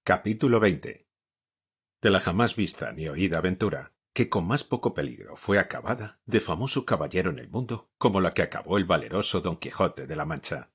Capítulo 20. De la jamás vista ni oída aventura, que con más poco peligro fue acabada, de famoso caballero en el mundo, como la que acabó el valeroso Don Quijote de la Mancha.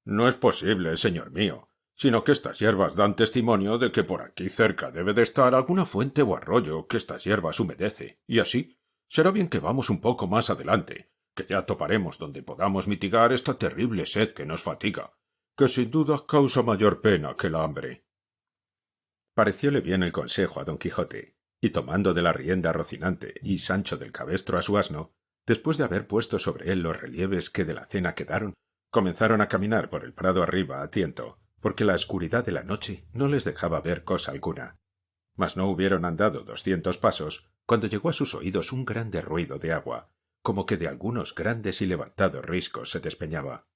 No es posible, señor mío, sino que estas hierbas dan testimonio de que por aquí cerca debe de estar alguna fuente o arroyo que estas hierbas humedece, y así será bien que vamos un poco más adelante, que ya toparemos donde podamos mitigar esta terrible sed que nos fatiga, que sin duda causa mayor pena que la hambre. Parecióle bien el consejo a Don Quijote, y tomando de la rienda a Rocinante y Sancho del cabestro a su asno, después de haber puesto sobre él los relieves que de la cena quedaron, comenzaron a caminar por el prado arriba a tiento, porque la oscuridad de la noche no les dejaba ver cosa alguna. Mas no hubieron andado 200 pasos, cuando llegó a sus oídos un grande ruido de agua, como que de algunos grandes y levantados riscos se despeñaba.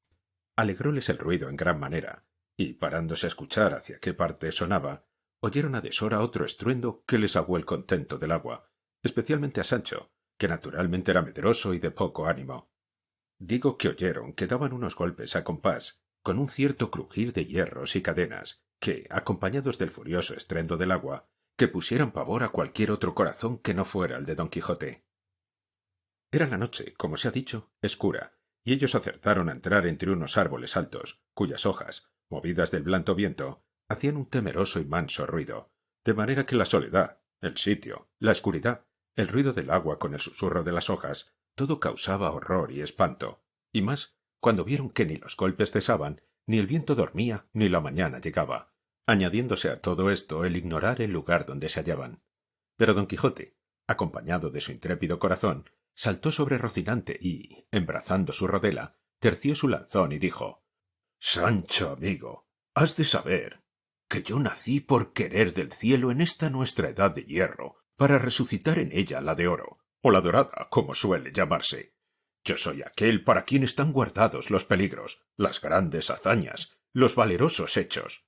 Alegróles el ruido en gran manera, y parándose a escuchar hacia qué parte sonaba, oyeron a deshora otro estruendo que les aguó el contento del agua, especialmente a Sancho, que naturalmente era medroso y de poco ánimo. Digo que oyeron que daban unos golpes a compás, con un cierto crujir de hierros y cadenas, que, acompañados del furioso estruendo del agua, que pusieran pavor a cualquier otro corazón que no fuera el de Don Quijote. Era la noche, como se ha dicho, escura, y ellos acertaron a entrar entre unos árboles altos, cuyas hojas, movidas del blando viento, hacían un temeroso y manso ruido, de manera que la soledad, el sitio, la oscuridad, el ruido del agua con el susurro de las hojas, todo causaba horror y espanto, y más cuando vieron que ni los golpes cesaban, ni el viento dormía, ni la mañana llegaba, añadiéndose a todo esto el ignorar el lugar donde se hallaban. Pero Don Quijote, acompañado de su intrépido corazón, saltó sobre Rocinante y, embrazando su rodela, terció su lanzón y dijo: «Sancho, amigo, has de saber que yo nací por querer del cielo en esta nuestra edad de hierro, para resucitar en ella la de oro, o la dorada, como suele llamarse. Yo soy aquel para quien están guardados los peligros, las grandes hazañas, los valerosos hechos.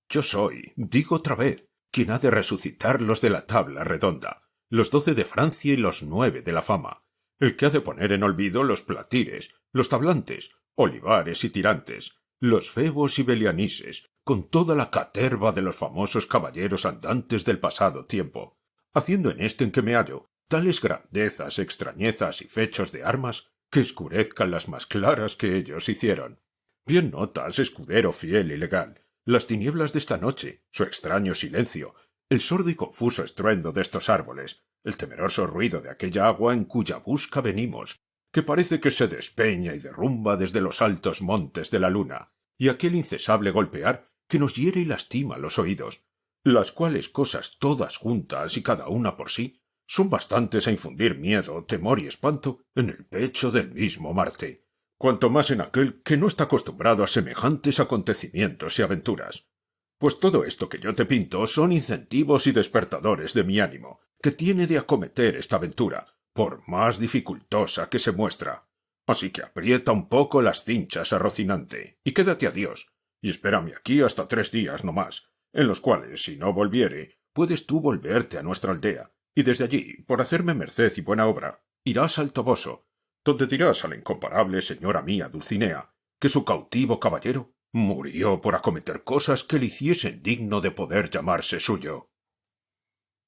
Yo soy, digo otra vez, quien ha de resucitar los de la tabla redonda, los 12 de Francia y los 9 de la fama, el que ha de poner en olvido los platires, los tablantes, olivares y tirantes, los febos y belianises, con toda la caterva de los famosos caballeros andantes del pasado tiempo, haciendo en este en que me hallo tales grandezas, extrañezas y fechos de armas que escurezcan las más claras que ellos hicieron. Bien notas, escudero fiel y legal, las tinieblas de esta noche, su extraño silencio, el sordo y confuso estruendo de estos árboles, el temeroso ruido de aquella agua en cuya busca venimos, que parece que se despeña y derrumba desde los altos montes de la luna, y aquel incesable golpear que nos hiere y lastima los oídos, las cuales cosas todas juntas y cada una por sí son bastantes a infundir miedo, temor y espanto en el pecho del mismo Marte, cuanto más en aquel que no está acostumbrado a semejantes acontecimientos y aventuras. Pues todo esto que yo te pinto son incentivos y despertadores de mi ánimo, que tiene de acometer esta aventura, por más dificultosa que se muestra. Así que aprieta un poco las cinchas a Rocinante, y quédate a Dios, y espérame aquí hasta 3 días no más, en los cuales, si no volviere, puedes tú volverte a nuestra aldea, y desde allí, por hacerme merced y buena obra, irás al Toboso, donde dirás a la incomparable señora mía Dulcinea que su cautivo caballero murió por acometer cosas que le hiciesen digno de poder llamarse suyo».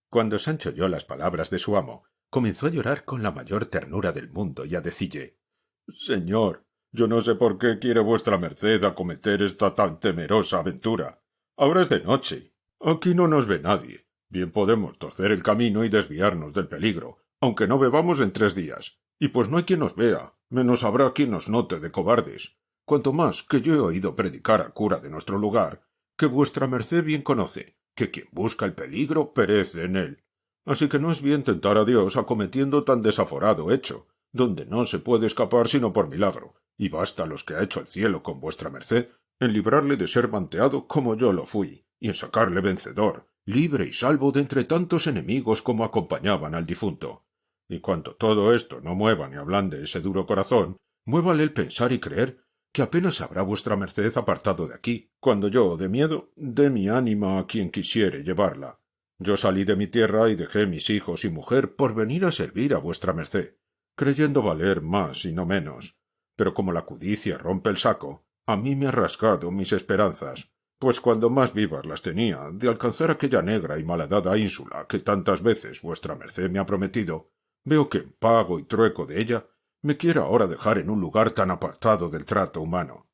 Cuando Sancho oyó las palabras de su amo, comenzó a llorar con la mayor ternura del mundo y a decille: «Señor, yo no sé por qué quiere vuestra merced acometer esta tan temerosa aventura. Ahora es de noche, aquí no nos ve nadie, bien podemos torcer el camino y desviarnos del peligro, aunque no bebamos en 3 días, y pues no hay quien nos vea, menos habrá quien nos note de cobardes, cuanto más que yo he oído predicar al cura de nuestro lugar, que vuestra merced bien conoce, que quien busca el peligro perece en él. Así que no es bien tentar a Dios acometiendo tan desaforado hecho, donde no se puede escapar sino por milagro, y basta los que ha hecho el cielo con vuestra merced en librarle de ser manteado como yo lo fui, y en sacarle vencedor, libre y salvo de entre tantos enemigos como acompañaban al difunto. Y cuanto todo esto no mueva ni ablande ese duro corazón, muévale el pensar y creer que apenas habrá vuestra merced apartado de aquí, cuando yo, de miedo, dé mi ánima a quien quisiere llevarla. Yo salí de mi tierra y dejé mis hijos y mujer por venir a servir a vuestra merced, creyendo valer más y no menos. Pero como la codicia rompe el saco, a mí me ha rasgado mis esperanzas, Pues cuando más vivas las tenía, de alcanzar aquella negra y malhadada ínsula que tantas veces vuestra merced me ha prometido, veo que en pago y trueco de ella me quiere ahora dejar en un lugar tan apartado del trato humano.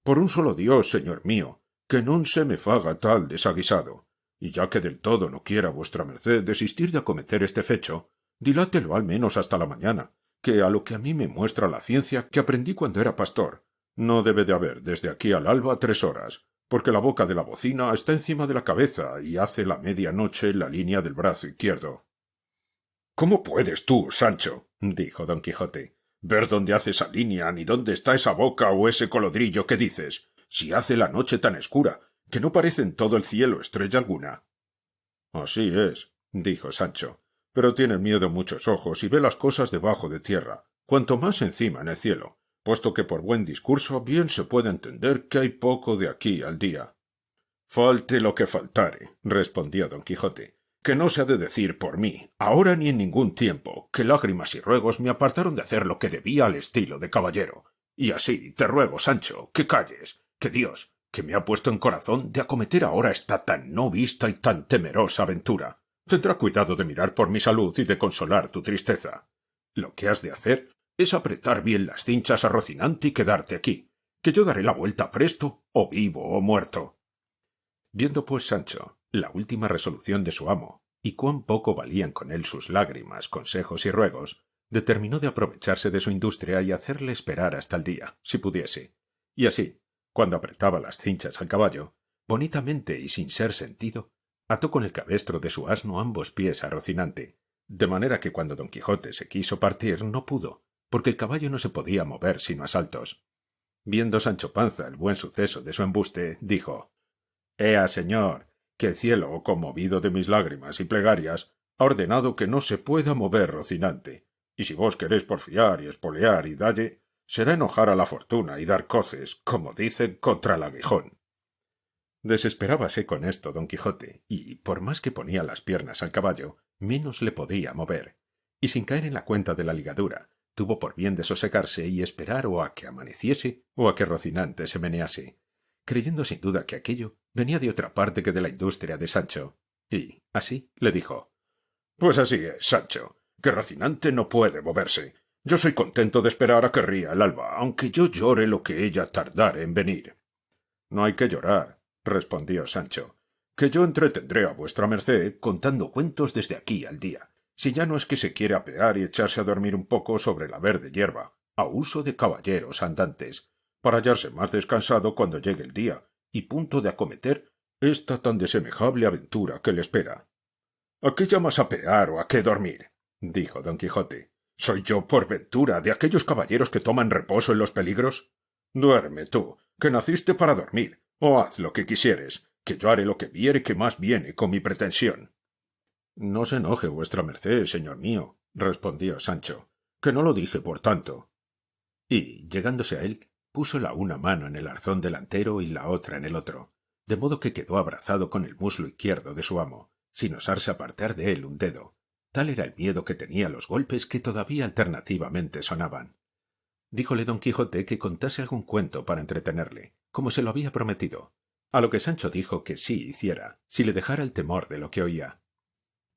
Por un solo Dios, señor mío, que non se me faga tal desaguisado, y ya que del todo no quiera vuestra merced desistir de acometer este fecho, dilátelo al menos hasta la mañana, que a lo que a mí me muestra la ciencia que aprendí cuando era pastor, no debe de haber desde aquí al alba 3 horas, porque la boca de la bocina está encima de la cabeza y hace la medianoche la línea del brazo izquierdo. —¿Cómo puedes tú, Sancho —dijo don Quijote— ver dónde hace esa línea, ni dónde está esa boca o ese colodrillo que dices, si hace la noche tan escura, que no parece en todo el cielo estrella alguna? —Así es —dijo Sancho—, pero tiene miedo muchos ojos y ve las cosas debajo de tierra, cuanto más encima en el cielo, puesto que por buen discurso bien se puede entender que hay poco de aquí al día. —Falte lo que faltare —respondió don Quijote—, que no se ha de decir por mí, ahora ni en ningún tiempo, que lágrimas y ruegos me apartaron de hacer lo que debía al estilo de caballero. Y así te ruego, Sancho, que calles, que Dios, que me ha puesto en corazón de acometer ahora esta tan no vista y tan temerosa aventura, tendrá cuidado de mirar por mi salud y de consolar tu tristeza. Lo que has de hacer es apretar bien las cinchas a Rocinante y quedarte aquí, que yo daré la vuelta presto, o vivo o muerto. Viendo pues Sancho la última resolución de su amo, y cuán poco valían con él sus lágrimas, consejos y ruegos, determinó de aprovecharse de su industria y hacerle esperar hasta el día, si pudiese. Y así, cuando apretaba las cinchas al caballo, bonitamente y sin ser sentido, ató con el cabestro de su asno ambos pies a Rocinante, de manera que cuando don Quijote se quiso partir no pudo, porque el caballo no se podía mover sino a saltos. Viendo Sancho Panza el buen suceso de su embuste, dijo: «Ea, señor, que el cielo, conmovido de mis lágrimas y plegarias, ha ordenado que no se pueda mover Rocinante, y si vos queréis porfiar y espolear y dalle, será enojar a la fortuna y dar coces, como dicen, contra el aguijón». Desesperábase con esto don Quijote, y, por más que ponía las piernas al caballo, menos le podía mover, y sin caer en la cuenta de la ligadura, tuvo por bien de sosegarse y esperar o a que amaneciese o a que Rocinante se menease, creyendo sin duda que aquello venía de otra parte que de la industria de Sancho, y, así, le dijo: «Pues así es, Sancho, que Rocinante no puede moverse. Yo soy contento de esperar a que ría el alba, aunque yo llore lo que ella tardare en venir». «No hay que llorar», respondió Sancho, «que yo entretendré a vuestra merced contando cuentos desde aquí al día, si ya no es que se quiere apear y echarse a dormir un poco sobre la verde hierba, a uso de caballeros andantes, para hallarse más descansado cuando llegue el día, y punto de acometer esta tan desemejable aventura que le espera». «¿A qué llamas apear o a qué dormir?», dijo don Quijote. «¿Soy yo, por ventura, de aquellos caballeros que toman reposo en los peligros? Duerme tú, que naciste para dormir, o haz lo que quisieres, que yo haré lo que viere que más viene con mi pretensión». «No se enoje vuestra merced, señor mío», respondió Sancho, «que no lo dije por tanto». Y, llegándose a él, puso la una mano en el arzón delantero y la otra en el otro, de modo que quedó abrazado con el muslo izquierdo de su amo, sin osarse apartar de él un dedo. Tal era el miedo que tenía los golpes que todavía alternativamente sonaban. Díjole don Quijote que contase algún cuento para entretenerle, como se lo había prometido, a lo que Sancho dijo que sí hiciera, si le dejara el temor de lo que oía.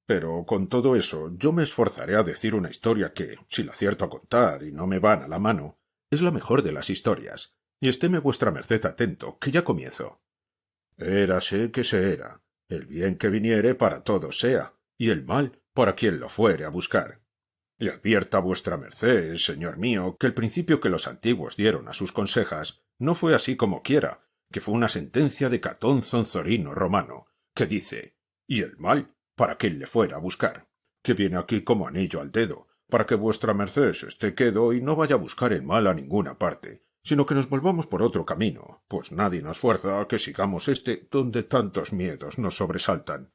«Pero con todo eso yo me esforzaré a decir una historia que, si la acierto a contar y no me van a la mano, es la mejor de las historias, y estéme vuestra merced atento, que ya comienzo. Érase que se era, el bien que viniere para todos sea, y el mal para quien lo fuere a buscar. Y advierta vuestra merced, señor mío, que el principio que los antiguos dieron a sus consejas no fue así como quiera, que fue una sentencia de Catón Zonzorino romano, que dice: y el mal para quien le fuera a buscar, que viene aquí como anillo al dedo, para que vuestra merced se esté quedo y no vaya a buscar el mal a ninguna parte, sino que nos volvamos por otro camino, pues nadie nos fuerza a que sigamos este donde tantos miedos nos sobresaltan».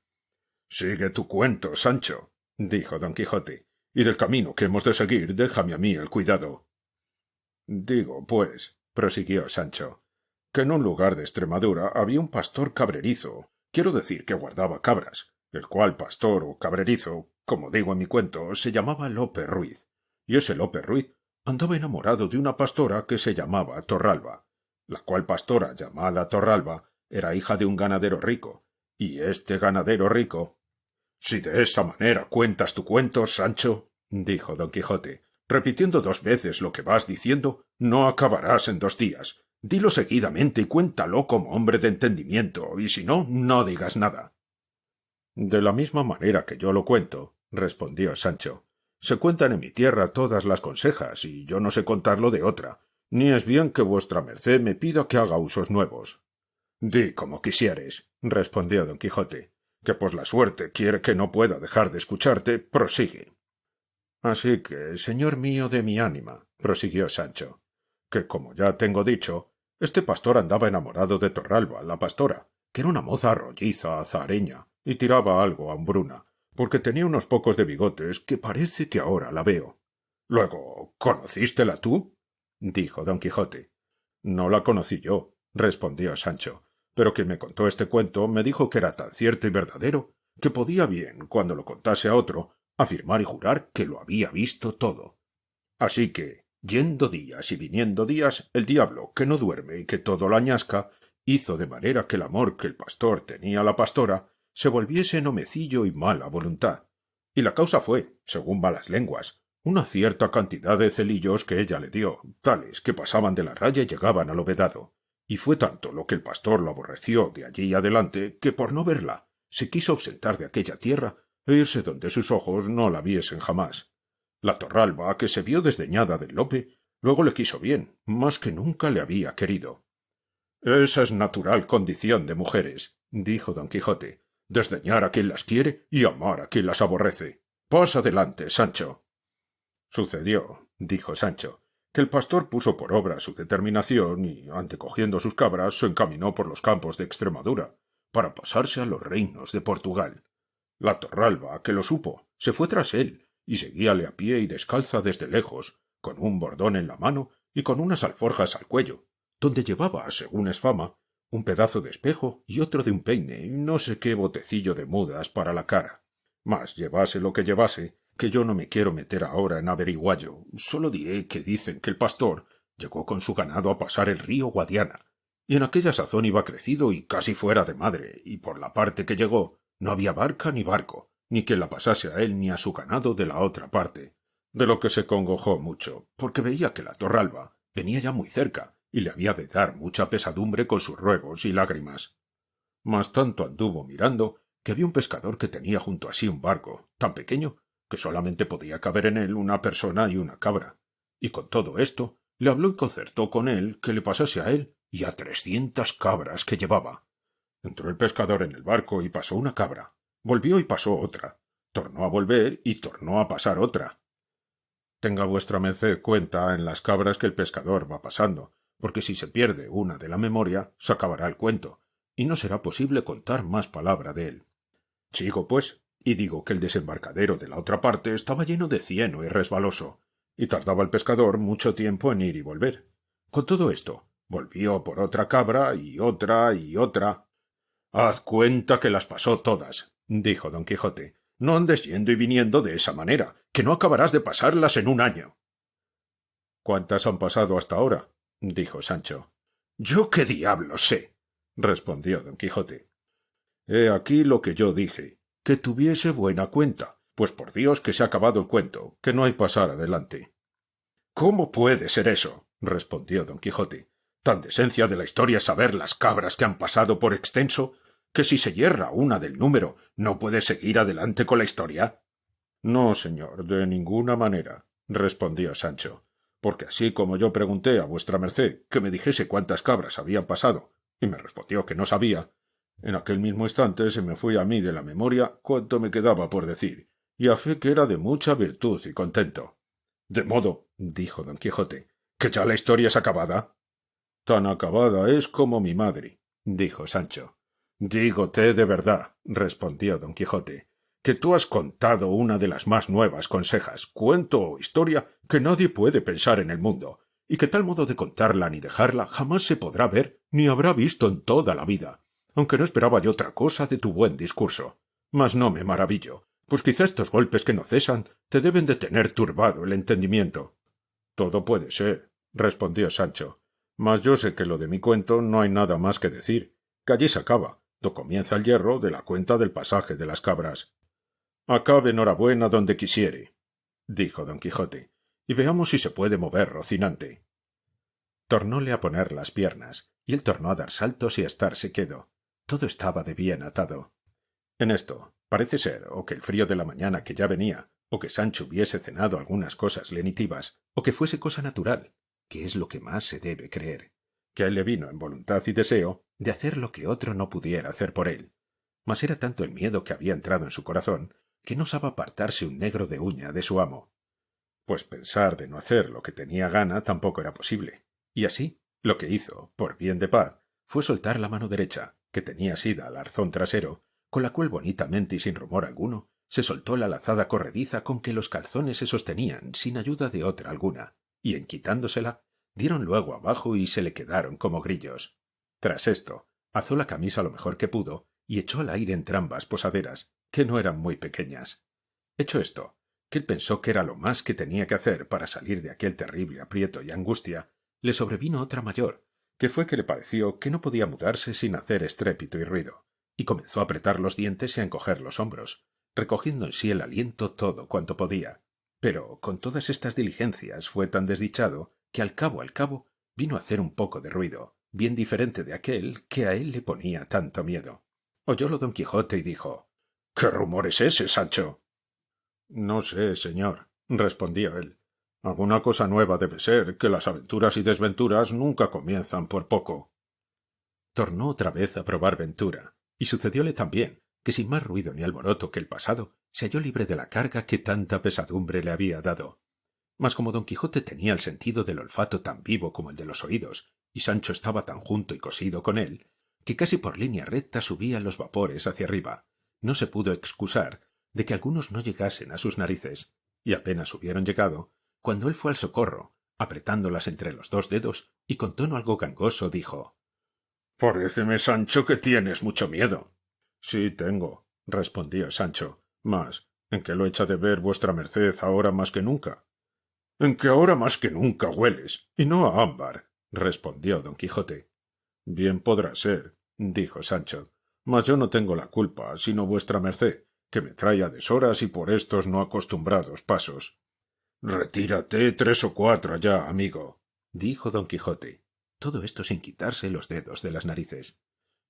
«Sigue tu cuento, Sancho», dijo don Quijote, «y del camino que hemos de seguir déjame a mí el cuidado». «Digo, pues», prosiguió Sancho, «que en un lugar de Extremadura había un pastor cabrerizo, quiero decir que guardaba cabras, el cual pastor o cabrerizo, como digo en mi cuento, se llamaba Lope Ruiz, y ese Lope Ruiz andaba enamorado de una pastora que se llamaba Torralba, la cual pastora llamada Torralba era hija de un ganadero rico, y este ganadero rico... —Si de esa manera cuentas tu cuento, Sancho —dijo don Quijote—, repitiendo 2 veces lo que vas diciendo, no acabarás en 2 días. Dilo seguidamente y cuéntalo como hombre de entendimiento, y si no, no digas nada. —De la misma manera que yo lo cuento —respondió Sancho—, se cuentan en mi tierra todas las consejas, y yo no sé contarlo de otra, ni es bien que vuestra merced me pida que haga usos nuevos. —Di como quisieres —respondió don Quijote—, que pues la suerte quiere que no pueda dejar de escucharte, prosigue. —Así que, señor mío de mi ánima —prosiguió Sancho—, que como ya tengo dicho, este pastor andaba enamorado de Torralba, la pastora, que era una moza rolliza, azahareña, y tiraba algo a hambruna, porque tenía unos pocos de bigotes que parece que ahora la veo. —Luego, ¿conocístela tú? —dijo don Quijote. —No la conocí yo —respondió Sancho—, pero quien me contó este cuento me dijo que era tan cierto y verdadero que podía bien, cuando lo contase a otro, afirmar y jurar que lo había visto todo. Así que, yendo días y viniendo días, el diablo, que no duerme y que todo lo añasca, hizo de manera que el amor que el pastor tenía a la pastora se volviese en homecillo y mala voluntad. Y la causa fue, según van las lenguas, una cierta cantidad de celillos que ella le dio, tales que pasaban de la raya y llegaban al vedado. Y fue tanto lo que el pastor lo aborreció de allí adelante que por no verla se quiso ausentar de aquella tierra e irse donde sus ojos no la viesen jamás. La Torralba, que se vio desdeñada del Lope, luego le quiso bien, más que nunca le había querido. —Esa es natural condición de mujeres —dijo don Quijote—, desdeñar a quien las quiere y amar a quien las aborrece. Pasa adelante, Sancho. —Sucedió —dijo Sancho— que el pastor puso por obra su determinación y, antecogiendo sus cabras, se encaminó por los campos de Extremadura, para pasarse a los reinos de Portugal. La Torralba, que lo supo, se fue tras él, y seguíale a pie y descalza desde lejos, con un bordón en la mano y con unas alforjas al cuello, donde llevaba, según es fama, un pedazo de espejo y otro de un peine y no sé qué botecillo de mudas para la cara. Mas llevase lo que llevase, que yo no me quiero meter ahora en averiguallo, solo diré que dicen que el pastor llegó con su ganado a pasar el río Guadiana, y en aquella sazón iba crecido y casi fuera de madre, y por la parte que llegó no había barca ni barco, ni quien la pasase a él ni a su ganado de la otra parte, de lo que se congojó mucho, porque veía que la Torralba venía ya muy cerca, y le había de dar mucha pesadumbre con sus ruegos y lágrimas. Mas tanto anduvo mirando que vio un pescador que tenía junto a sí un barco, tan pequeño que solamente podía caber en él una persona y una cabra, y con todo esto le habló y concertó con él que le pasase a él y a 300 cabras que llevaba. Entró el pescador en el barco y pasó una cabra, volvió y pasó otra, tornó a volver y tornó a pasar otra. Tenga vuestra merced cuenta en las cabras que el pescador va pasando, porque si se pierde una de la memoria, se acabará el cuento, y no será posible contar más palabra de él. Sigo, pues, y digo que el desembarcadero de la otra parte estaba lleno de cieno y resbaloso, y tardaba el pescador mucho tiempo en ir y volver. Con todo esto, volvió por otra cabra y otra y otra. —Haz cuenta que las pasó todas —dijo don Quijote—. No andes yendo y viniendo de esa manera, que no acabarás de pasarlas en un año. —¿Cuántas han pasado hasta ahora? —dijo Sancho. —Yo qué diablos sé —respondió don Quijote—. He aquí lo que yo dije, que tuviese buena cuenta, pues por Dios que se ha acabado el cuento, que no hay pasar adelante. —¿Cómo puede ser eso? —respondió don Quijote—. Tan decencia de la historia es saber las cabras que han pasado por extenso, que si se yerra una del número, ¿no puede seguir adelante con la historia? —No, señor, de ninguna manera —respondió Sancho—, porque así como yo pregunté a vuestra merced que me dijese cuántas cabras habían pasado, y me respondió que no sabía, en aquel mismo instante se me fue a mí de la memoria cuánto me quedaba por decir, y a fe que era de mucha virtud y contento. —De modo —dijo don Quijote— que ya la historia es acabada. —Tan acabada es como mi madre —dijo Sancho. —Dígote de verdad —respondió don Quijote— que tú has contado una de las más nuevas consejas, cuento o historia que nadie puede pensar en el mundo, y que tal modo de contarla ni dejarla jamás se podrá ver ni habrá visto en toda la vida, aunque no esperaba yo otra cosa de tu buen discurso. Mas no me maravillo, pues quizá estos golpes que no cesan te deben de tener turbado el entendimiento. —Todo puede ser —respondió Sancho—, mas yo sé que lo de mi cuento no hay nada más que decir, que allí se acaba, do comienza el hierro de la cuenta del pasaje de las cabras. Acabe enhorabuena donde quisiere, dijo don Quijote, y veamos si se puede mover Rocinante. Tornóle a poner las piernas, y él tornó a dar saltos y a estarse quedo. Todo estaba de bien atado. En esto, parece ser, o que el frío de la mañana que ya venía, o que Sancho hubiese cenado algunas cosas lenitivas, o que fuese cosa natural, que es lo que más se debe creer, que a él le vino en voluntad y deseo de hacer lo que otro no pudiera hacer por él. Mas era tanto el miedo que había entrado en su corazón, que no osaba apartarse un negro de uña de su amo. Pues pensar de no hacer lo que tenía gana tampoco era posible, y así, lo que hizo, por bien de paz, fue soltar la mano derecha, que tenía asida al arzón trasero, con la cual bonitamente y sin rumor alguno se soltó la lazada corrediza con que los calzones se sostenían sin ayuda de otra alguna, y en quitándosela, dieron luego abajo y se le quedaron como grillos. Tras esto, azó la camisa lo mejor que pudo y echó al aire entrambas posaderas, que no eran muy pequeñas. Hecho esto, que él pensó que era lo más que tenía que hacer para salir de aquel terrible aprieto y angustia, le sobrevino otra mayor, que fue que le pareció que no podía mudarse sin hacer estrépito y ruido, y comenzó a apretar los dientes y a encoger los hombros, recogiendo en sí el aliento todo cuanto podía. Pero con todas estas diligencias fue tan desdichado que al cabo vino a hacer un poco de ruido, bien diferente de aquel que a él le ponía tanto miedo. Oyólo don Quijote y dijo: —¿Qué rumor es ese, Sancho? —No sé, señor —respondió él—. Alguna cosa nueva debe ser, que las aventuras y desventuras nunca comienzan por poco. Tornó otra vez a probar ventura, y sucedióle también que sin más ruido ni alboroto que el pasado, se halló libre de la carga que tanta pesadumbre le había dado. Mas como don Quijote tenía el sentido del olfato tan vivo como el de los oídos, y Sancho estaba tan junto y cosido con él, que casi por línea recta subían los vapores hacia arriba, no se pudo excusar de que algunos no llegasen a sus narices, y apenas hubieron llegado, cuando él fue al socorro, apretándolas entre los dos dedos, y con tono algo gangoso dijo: —Paréceme, Sancho, que tienes mucho miedo. —Sí tengo —respondió Sancho—, mas ¿en qué lo echa de ver vuestra merced ahora más que nunca? —En que ahora más que nunca hueles, y no a ámbar —respondió don Quijote. —Bien podrá ser —dijo Sancho—, mas yo no tengo la culpa, sino vuestra merced, que me trae a deshoras y por estos no acostumbrados pasos. —Retírate 3 o 4 allá, amigo —dijo don Quijote—, todo esto sin quitarse los dedos de las narices—,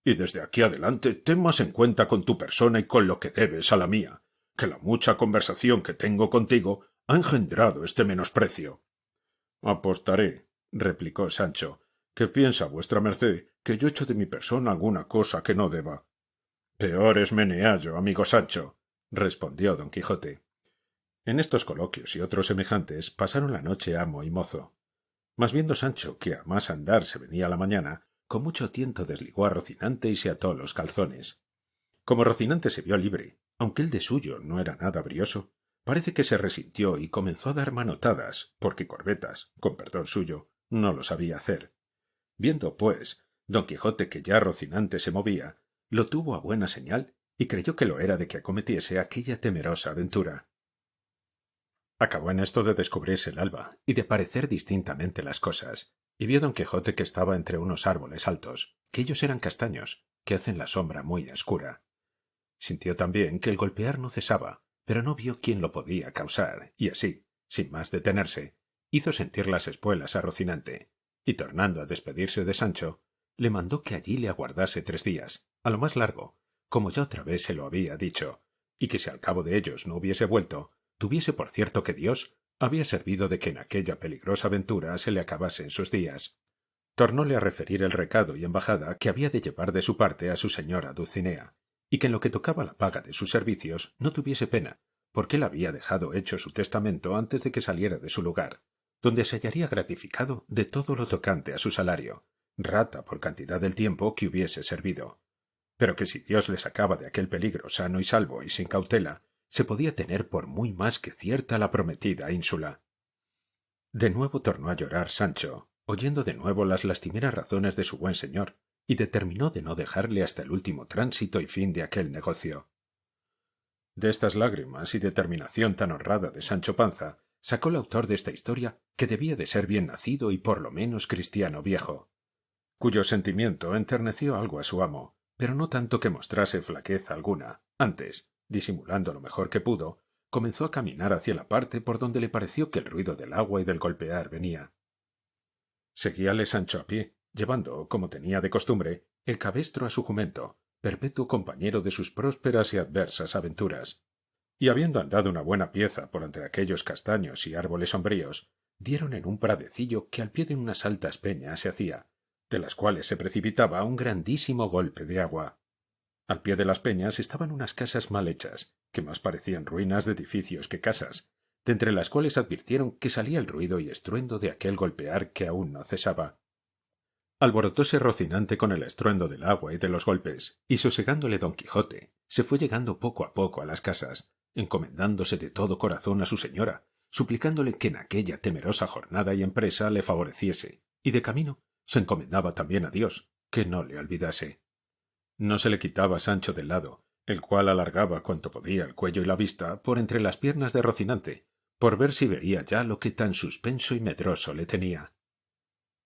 y desde aquí adelante ten más en cuenta con tu persona y con lo que debes a la mía, que la mucha conversación que tengo contigo ha engendrado este menosprecio. —Apostaré —replicó Sancho—, que piensa vuestra merced que yo echo de mi persona alguna cosa que no deba. —Peor es meneallo, amigo Sancho —respondió don Quijote. En estos coloquios y otros semejantes pasaron la noche amo y mozo. Mas viendo Sancho que a más andar se venía la mañana, con mucho tiento desligó a Rocinante y se ató los calzones. Como Rocinante se vio libre, aunque él de suyo no era nada brioso, parece que se resintió y comenzó a dar manotadas, porque corbetas, con perdón suyo, no lo sabía hacer. Viendo, pues, don Quijote que ya Rocinante se movía, lo tuvo a buena señal y creyó que lo era de que acometiese aquella temerosa aventura. Acabó en esto de descubrirse el alba y de parecer distintamente las cosas, y vio don Quijote que estaba entre unos árboles altos, que ellos eran castaños, que hacen la sombra muy oscura. Sintió también que el golpear no cesaba, pero no vio quién lo podía causar, y así, sin más detenerse, hizo sentir las espuelas a Rocinante, y tornando a despedirse de Sancho, le mandó que allí le aguardase 3 días, a lo más largo, como ya otra vez se lo había dicho, y que si al cabo de ellos no hubiese vuelto, tuviese por cierto que Dios había servido de que en aquella peligrosa aventura se le acabasen sus días. Tornóle a referir el recado y embajada que había de llevar de su parte a su señora Dulcinea, y que en lo que tocaba la paga de sus servicios no tuviese pena, porque él había dejado hecho su testamento antes de que saliera de su lugar, donde se hallaría gratificado de todo lo tocante a su salario, rata por cantidad del tiempo que hubiese servido, pero que si Dios le sacaba de aquel peligro sano y salvo y sin cautela, se podía tener por muy más que cierta la prometida ínsula. De nuevo tornó a llorar Sancho, oyendo de nuevo las lastimeras razones de su buen señor, y determinó de no dejarle hasta el último tránsito y fin de aquel negocio. De estas lágrimas y determinación tan honrada de Sancho Panza, sacó el autor de esta historia que debía de ser bien nacido y por lo menos cristiano viejo. cuyo sentimiento enterneció algo a su amo, pero no tanto que mostrase flaqueza alguna. Antes, disimulando lo mejor que pudo, comenzó a caminar hacia la parte por donde le pareció que el ruido del agua y del golpear venía. Seguíale Sancho a pie, llevando, como tenía de costumbre, el cabestro a su jumento, perpetuo compañero de sus prósperas y adversas aventuras. Y habiendo andado una buena pieza por entre aquellos castaños y árboles sombríos, dieron en un pradecillo que al pie de unas altas peñas se hacía, de las cuales se precipitaba un grandísimo golpe de agua. Al pie de las peñas estaban unas casas mal hechas, que más parecían ruinas de edificios que casas, de entre las cuales advirtieron que salía el ruido y estruendo de aquel golpear que aún no cesaba. Alborotóse Rocinante con el estruendo del agua y de los golpes, y sosegándole don Quijote, se fue llegando poco a poco a las casas, encomendándose de todo corazón a su señora, suplicándole que en aquella temerosa jornada y empresa le favoreciese, y de camino se encomendaba también a Dios, que no le olvidase. No se le quitaba Sancho del lado, el cual alargaba cuanto podía el cuello y la vista por entre las piernas de Rocinante, por ver si veía ya lo que tan suspenso y medroso le tenía.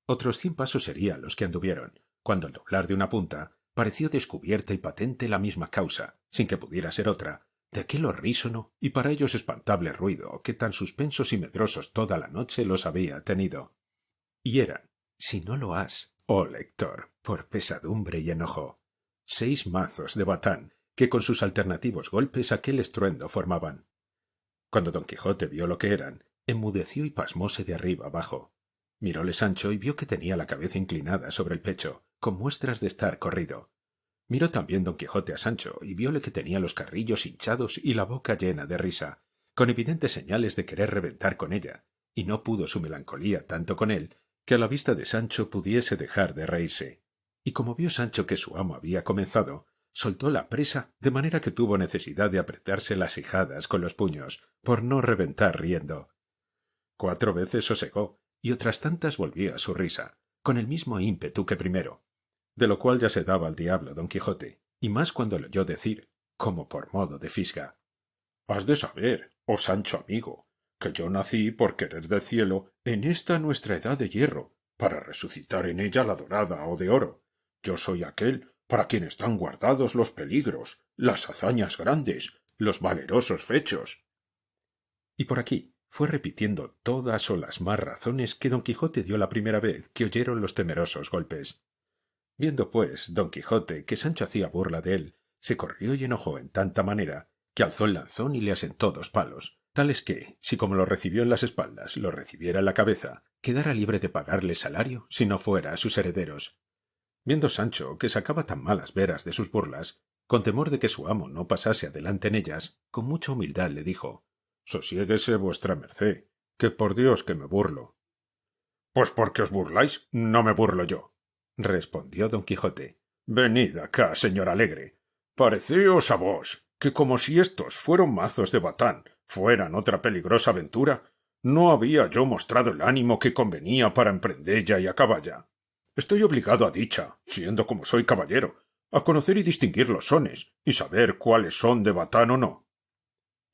Otros 100 pasos serían los que anduvieron, cuando al doblar de una punta pareció descubierta y patente la misma causa, sin que pudiera ser otra, de aquel horrísono y para ellos espantable ruido que tan suspensos y medrosos toda la noche los había tenido. Y eran, si no lo has, oh lector, por pesadumbre y enojo, 6 mazos de batán que con sus alternativos golpes aquel estruendo formaban. Cuando don Quijote vio lo que eran, enmudeció y pasmóse de arriba abajo. Miróle Sancho y vio que tenía la cabeza inclinada sobre el pecho, con muestras de estar corrido. Miró también don Quijote a Sancho y vióle que tenía los carrillos hinchados y la boca llena de risa, con evidentes señales de querer reventar con ella, y no pudo su melancolía tanto con él, que a la vista de Sancho pudiese dejar de reírse. Y como vio Sancho que su amo había comenzado, soltó la presa de manera que tuvo necesidad de apretarse las ijadas con los puños, por no reventar riendo. 4 veces sosegó, y otras tantas volvió a su risa, con el mismo ímpetu que primero, de lo cual ya se daba al diablo don Quijote, y más cuando le oyó decir, como por modo de fisga: «Has de saber, oh Sancho amigo, que yo nací por querer del cielo en esta nuestra edad de hierro, para resucitar en ella la dorada o de oro. Yo soy aquel para quien están guardados los peligros, las hazañas grandes, los valerosos fechos». Y por aquí fue repitiendo todas o las más razones que don Quijote dio la primera vez que oyeron los temerosos golpes. Viendo, pues, don Quijote que Sancho hacía burla de él, se corrió y enojó en tanta manera que alzó el lanzón y le asentó 2 palos, tales que, si como lo recibió en las espaldas, lo recibiera en la cabeza, quedara libre de pagarle salario si no fuera a sus herederos. Viendo Sancho que sacaba tan malas veras de sus burlas, con temor de que su amo no pasase adelante en ellas, con mucha humildad le dijo: «Sosiéguese vuestra merced, que por Dios que me burlo». «Pues porque os burláis, no me burlo yo», respondió don Quijote. «Venid acá, señor alegre. Pareceos a vos que como si estos fueron mazos de batán fueran otra peligrosa aventura, no había yo mostrado el ánimo que convenía para emprendella y acaballa. Estoy obligado a dicha, siendo como soy caballero, a conocer y distinguir los sones, y saber cuáles son de batán o no.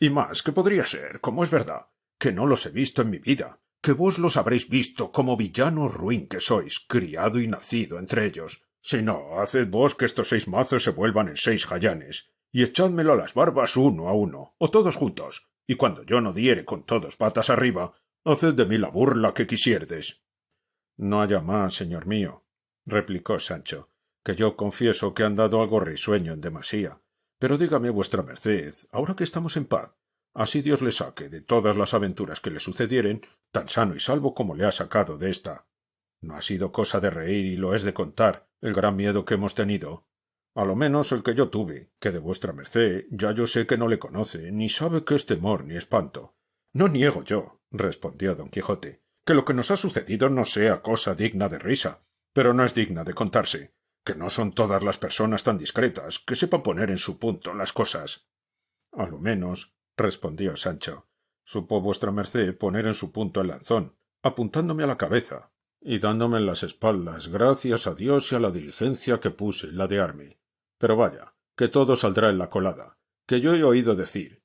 Y más que podría ser, como es verdad, que no los he visto en mi vida, que vos los habréis visto como villano ruin que sois, criado y nacido entre ellos. Si no, haced vos que estos 6 mazos se vuelvan en 6 jayanes, y echádmelo a las barbas uno a uno, o todos juntos, y cuando yo no diere con todos patas arriba, haced de mí la burla que quisierdes». «No haya más, señor mío», replicó Sancho, «que yo confieso que he andado algo risueño en demasía. Pero dígame vuestra merced, ahora que estamos en paz, así Dios le saque de todas las aventuras que le sucedieren, tan sano y salvo como le ha sacado de esta. No ha sido cosa de reír y lo es de contar el gran miedo que hemos tenido. A lo menos el que yo tuve, que de vuestra merced ya yo sé que no le conoce, ni sabe qué es temor ni espanto». «No niego yo», respondió don Quijote, «que lo que nos ha sucedido no sea cosa digna de risa, pero no es digna de contarse, que no son todas las personas tan discretas que sepan poner en su punto las cosas». «A lo menos», respondió Sancho, «supo vuestra merced poner en su punto el lanzón, apuntándome a la cabeza y dándome en las espaldas, gracias a Dios y a la diligencia que puse en ladearme. Pero vaya, que todo saldrá en la colada, que yo he oído decir: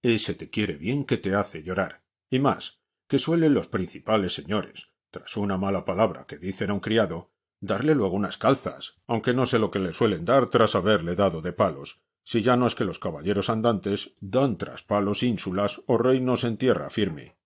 ese te quiere bien que te hace llorar, y más, que suelen los principales señores, tras una mala palabra que dicen a un criado, darle luego unas calzas, aunque no sé lo que le suelen dar tras haberle dado de palos, si ya no es que los caballeros andantes dan tras palos ínsulas o reinos en tierra firme.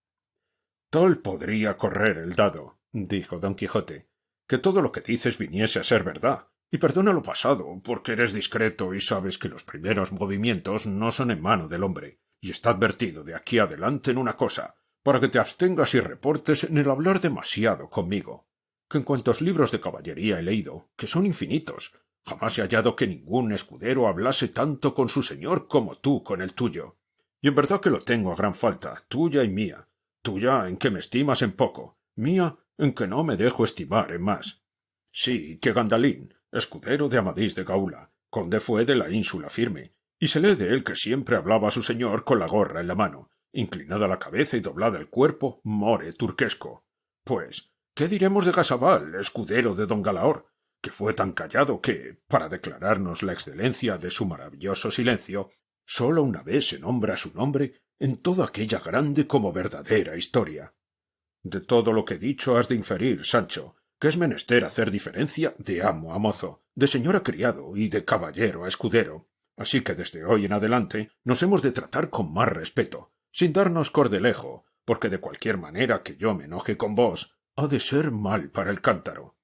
Tal podría correr el dado, dijo don Quijote, que todo lo que dices viniese a ser verdad, y perdona lo pasado, porque eres discreto y sabes que los primeros movimientos no son en mano del hombre, y está advertido de aquí adelante en una cosa, para que te abstengas y reportes en el hablar demasiado conmigo, que en cuantos libros de caballería he leído, que son infinitos, jamás he hallado que ningún escudero hablase tanto con su señor como tú con el tuyo, y en verdad que lo tengo a gran falta, tuya y mía, tuya en que me estimas en poco, mía en que no me dejo estimar en más. Sí, que Gandalín, escudero de Amadís de Gaula, conde fue de la ínsula Firme, y se lee de él que siempre hablaba a su señor con la gorra en la mano, inclinada la cabeza y doblada el cuerpo, more turquesco. Pues, ¿qué diremos de Gasabal, escudero de don Galaor, que fue tan callado que, para declararnos la excelencia de su maravilloso silencio, sólo una vez se nombra su nombre en toda aquella grande como verdadera historia? De todo lo que he dicho has de inferir, Sancho, que es menester hacer diferencia de amo a mozo, de señor a criado y de caballero a escudero. Así que desde hoy en adelante nos hemos de tratar con más respeto, sin darnos cordelejo, porque de cualquier manera que yo me enoje con vos, ha de ser mal para el cántaro.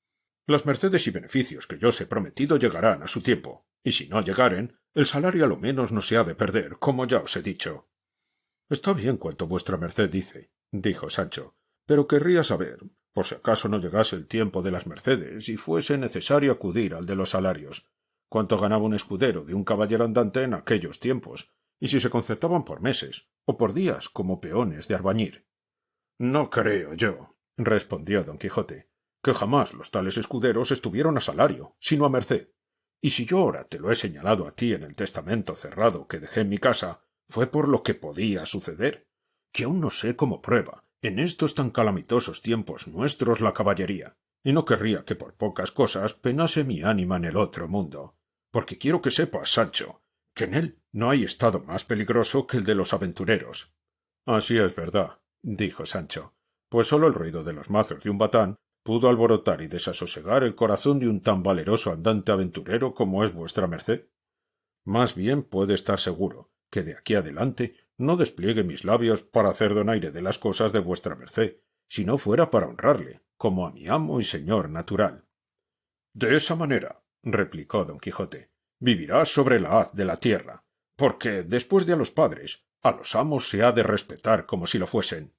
Las mercedes y beneficios que yo os he prometido llegarán a su tiempo, y si no llegaren, el salario a lo menos no se ha de perder, como ya os he dicho. Está bien cuanto vuestra merced dice, dijo Sancho, pero querría saber, por si acaso no llegase el tiempo de las mercedes y fuese necesario acudir al de los salarios, cuánto ganaba un escudero de un caballero andante en aquellos tiempos, y si se concertaban por meses, o por días, como peones de arbañir. No creo yo, respondió don Quijote, que jamás los tales escuderos estuvieron a salario, sino a merced. Y si yo ahora te lo he señalado a ti en el testamento cerrado que dejé en mi casa, fue por lo que podía suceder, que aún no sé cómo prueba en estos tan calamitosos tiempos nuestros la caballería, y no querría que por pocas cosas penase mi ánima en el otro mundo, porque quiero que sepas, Sancho, que en él no hay estado más peligroso que el de los aventureros. Así es verdad, dijo Sancho, pues sólo el ruido de los mazos de un batán pudo alborotar y desasosegar el corazón de un tan valeroso andante aventurero como es vuestra merced. Más bien puede estar seguro que de aquí adelante no despliegue mis labios para hacer donaire de las cosas de vuestra merced, si no fuera para honrarle, como a mi amo y señor natural. De esa manera, replicó don Quijote, vivirás sobre la haz de la tierra, porque, después de a los padres, a los amos se ha de respetar como si lo fuesen.